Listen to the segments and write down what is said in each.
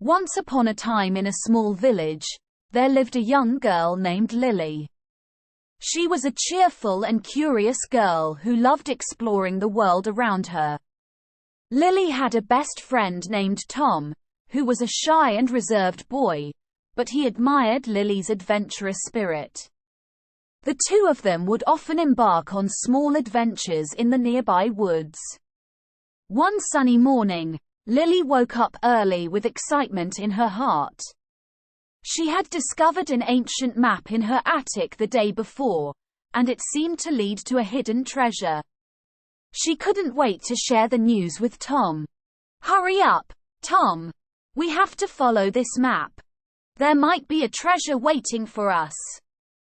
Once upon a time in a small village, there lived a young girl named Lily. She was a cheerful and curious girl who loved exploring the world around her. Lily had a best friend named Tom, who was a shy and reserved boy, but he admired Lily's adventurous spirit. The two of them would often embark on small adventures in the nearby woods. One sunny morning, Lily woke up early with excitement in her heart. She had discovered an ancient map in her attic the day before, and it seemed to lead to a hidden treasure. She couldn't wait to share the news with Tom. "Hurry up, Tom! We have to follow this map. There might be a treasure waiting for us,"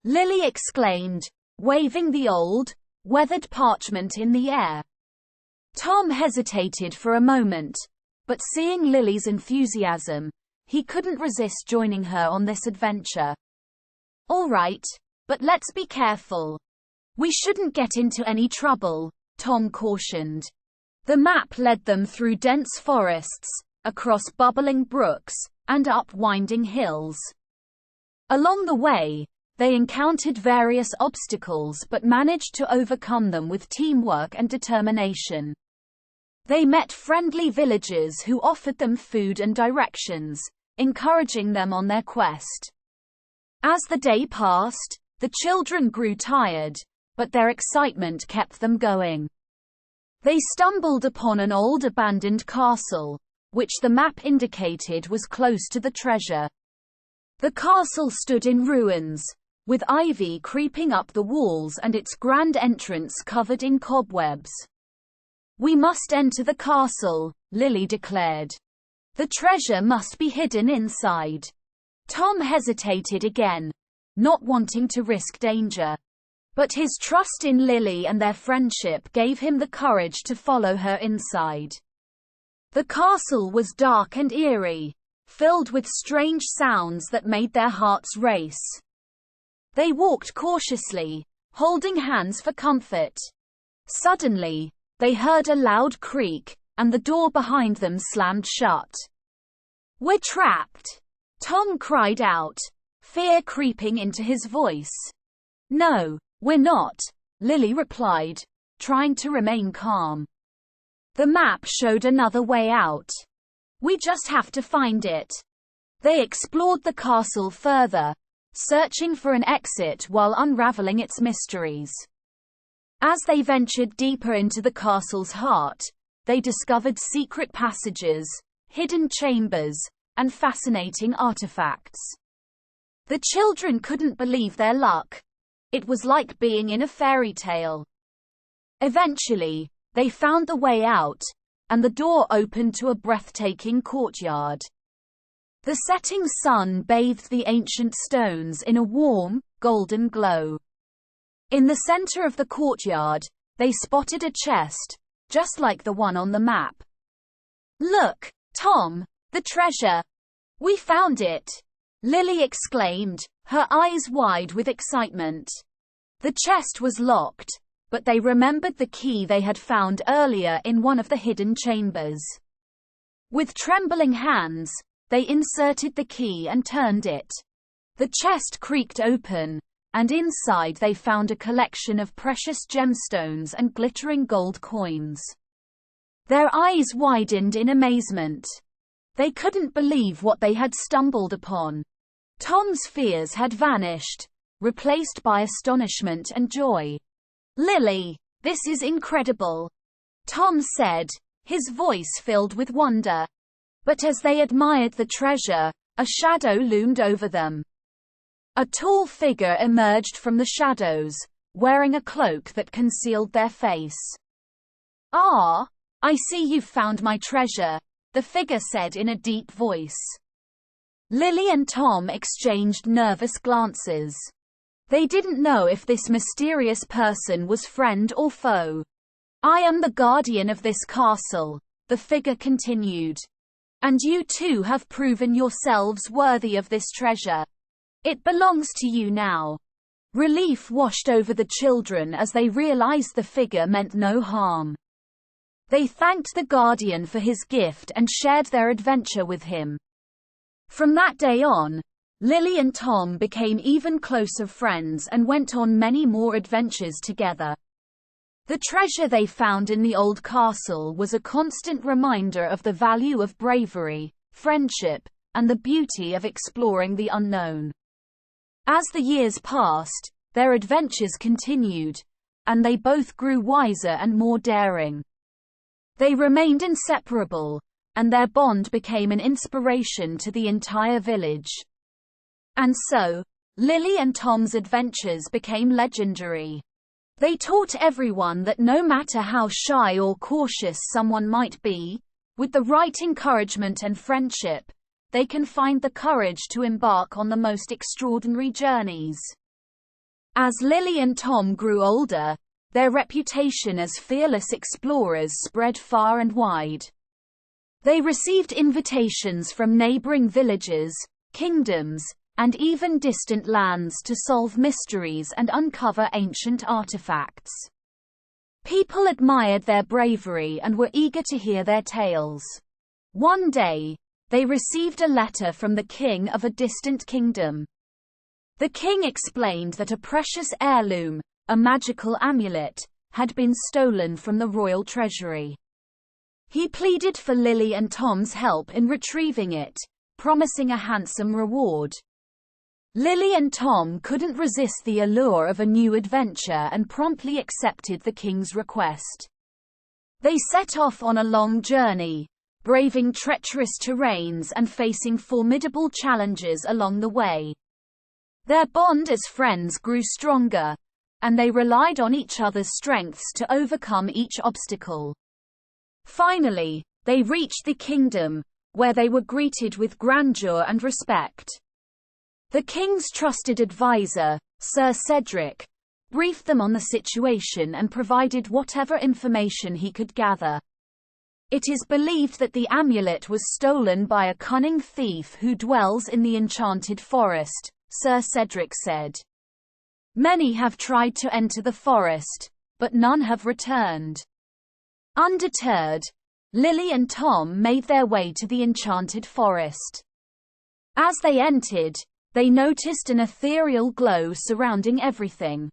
Lily exclaimed, waving the old, weathered parchment in the air. Tom hesitated for a moment, but seeing Lily's enthusiasm, he couldn't resist joining her on this adventure. "All right, but let's be careful. We shouldn't get into any trouble," Tom cautioned. The map led them through dense forests, across bubbling brooks, and up winding hills. Along the way, they encountered various obstacles but managed to overcome them with teamwork and determination. They met friendly villagers who offered them food and directions, encouraging them on their quest. As the day passed, the children grew tired, but their excitement kept them going. They stumbled upon an old abandoned castle, which the map indicated was close to the treasure. The castle stood in ruins, with ivy creeping up the walls and its grand entrance covered in cobwebs. "We must enter the castle," Lily declared. "The treasure must be hidden inside." Tom hesitated again, not wanting to risk danger. But his trust in Lily and their friendship gave him the courage to follow her inside. The castle was dark and eerie, filled with strange sounds that made their hearts race. They walked cautiously, holding hands for comfort. Suddenly, they heard a loud creak, and the door behind them slammed shut. "We're trapped!" Tom cried out, fear creeping into his voice. "No, we're not," Lily replied, trying to remain calm. "The map showed another way out. We just have to find it." They explored the castle further, searching for an exit while unraveling its mysteries. As they ventured deeper into the castle's heart, they discovered secret passages, hidden chambers, and fascinating artifacts. The children couldn't believe their luck. It was like being in a fairy tale. Eventually, they found the way out, and the door opened to a breathtaking courtyard. The setting sun bathed the ancient stones in a warm, golden glow. In the center of the courtyard, they spotted a chest, just like the one on the map. "Look, Tom, the treasure! We found it!" Lily exclaimed, her eyes wide with excitement. The chest was locked, but they remembered the key they had found earlier in one of the hidden chambers. With trembling hands, they inserted the key and turned it. The chest creaked open, and inside they found a collection of precious gemstones and glittering gold coins. Their eyes widened in amazement. They couldn't believe what they had stumbled upon. Tom's fears had vanished, replaced by astonishment and joy. "Lily, this is incredible," Tom said, his voice filled with wonder. But as they admired the treasure, a shadow loomed over them. A tall figure emerged from the shadows, wearing a cloak that concealed their face. "Ah, I see you've found my treasure," the figure said in a deep voice. Lily and Tom exchanged nervous glances. They didn't know if this mysterious person was friend or foe. "I am the guardian of this castle," the figure continued. "And you two have proven yourselves worthy of this treasure. It belongs to you now." Relief washed over the children as they realized the figure meant no harm. They thanked the guardian for his gift and shared their adventure with him. From that day on, Lily and Tom became even closer friends and went on many more adventures together. The treasure they found in the old castle was a constant reminder of the value of bravery, friendship, and the beauty of exploring the unknown. As the years passed, their adventures continued, and they both grew wiser and more daring. They remained inseparable, and their bond became an inspiration to the entire village. And so, Lily and Tom's adventures became legendary. They taught everyone that no matter how shy or cautious someone might be, with the right encouragement and friendship, they can find the courage to embark on the most extraordinary journeys. As Lily and Tom grew older, their reputation as fearless explorers spread far and wide. They received invitations from neighboring villages, kingdoms, and even distant lands to solve mysteries and uncover ancient artifacts. People admired their bravery and were eager to hear their tales. One day, they received a letter from the king of a distant kingdom. The king explained that a precious heirloom, a magical amulet, had been stolen from the royal treasury. He pleaded for Lily and Tom's help in retrieving it, promising a handsome reward. Lily and Tom couldn't resist the allure of a new adventure and promptly accepted the king's request. They set off on a long journey, braving treacherous terrains and facing formidable challenges along the way. Their bond as friends grew stronger, and they relied on each other's strengths to overcome each obstacle. Finally, they reached the kingdom, where they were greeted with grandeur and respect. The king's trusted advisor, Sir Cedric, briefed them on the situation and provided whatever information he could gather. It is believed that the amulet was stolen by a cunning thief who dwells in the enchanted forest, Sir Cedric said. Many have tried to enter the forest, but none have returned. Undeterred, Lily and Tom made their way to the enchanted forest. As they entered, they noticed an ethereal glow surrounding everything.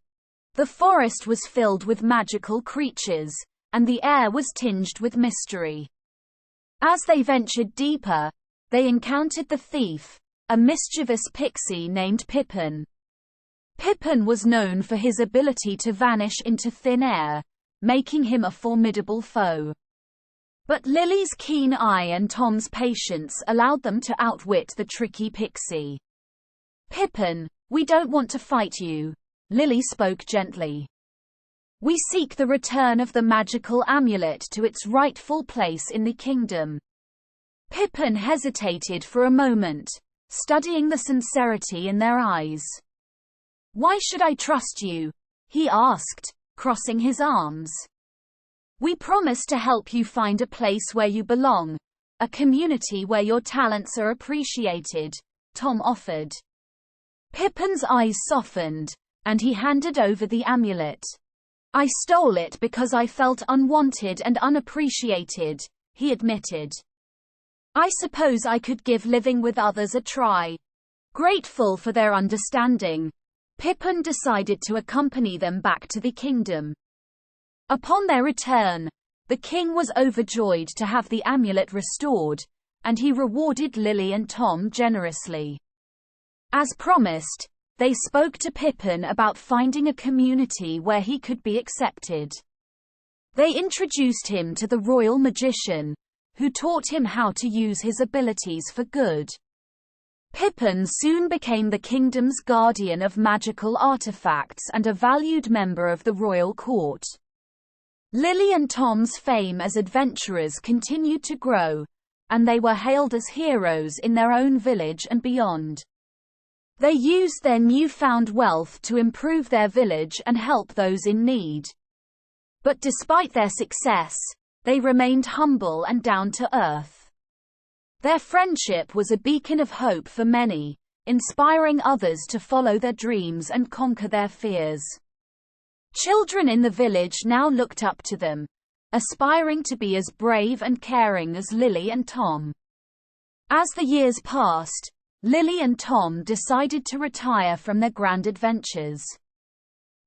The forest was filled with magical creatures, and the air was tinged with mystery. As they ventured deeper, they encountered the thief, a mischievous pixie named Pippin. Pippin was known for his ability to vanish into thin air, making him a formidable foe. But Lily's keen eye and Tom's patience allowed them to outwit the tricky pixie. "Pippin, we don't want to fight you," Lily spoke gently. "We seek the return of the magical amulet to its rightful place in the kingdom." Pippin hesitated for a moment, studying the sincerity in their eyes. "Why should I trust you?" he asked, crossing his arms. "We promise to help you find a place where you belong, a community where your talents are appreciated," Tom offered. Pippin's eyes softened, and he handed over the amulet. "I stole it because I felt unwanted and unappreciated," he admitted. "I suppose I could give living with others a try." Grateful for their understanding, Pippin decided to accompany them back to the kingdom. Upon their return, the king was overjoyed to have the amulet restored, and he rewarded Lily and Tom generously. As promised, they spoke to Pippin about finding a community where he could be accepted. They introduced him to the royal magician, who taught him how to use his abilities for good. Pippin soon became the kingdom's guardian of magical artifacts and a valued member of the royal court. Lily and Tom's fame as adventurers continued to grow, and they were hailed as heroes in their own village and beyond. They used their newfound wealth to improve their village and help those in need. But despite their success, they remained humble and down to earth. Their friendship was a beacon of hope for many, inspiring others to follow their dreams and conquer their fears. Children in the village now looked up to them, aspiring to be as brave and caring as Lily and Tom. As the years passed, Lily and Tom decided to retire from their grand adventures.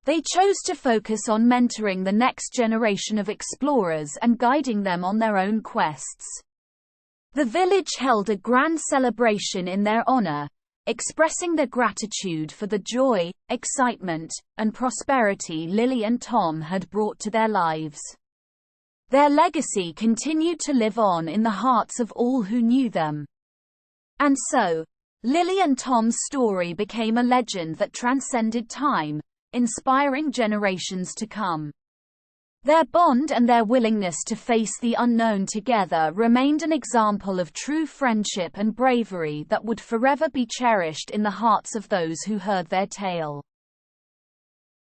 They chose to focus on mentoring the next generation of explorers and guiding them on their own quests. The village held a grand celebration in their honor, expressing their gratitude for the joy, excitement, and prosperity Lily and Tom had brought to their lives. Their legacy continued to live on in the hearts of all who knew them. And so, Lily and Tom's story became a legend that transcended time, inspiring generations to come. Their bond and their willingness to face the unknown together remained an example of true friendship and bravery that would forever be cherished in the hearts of those who heard their tale.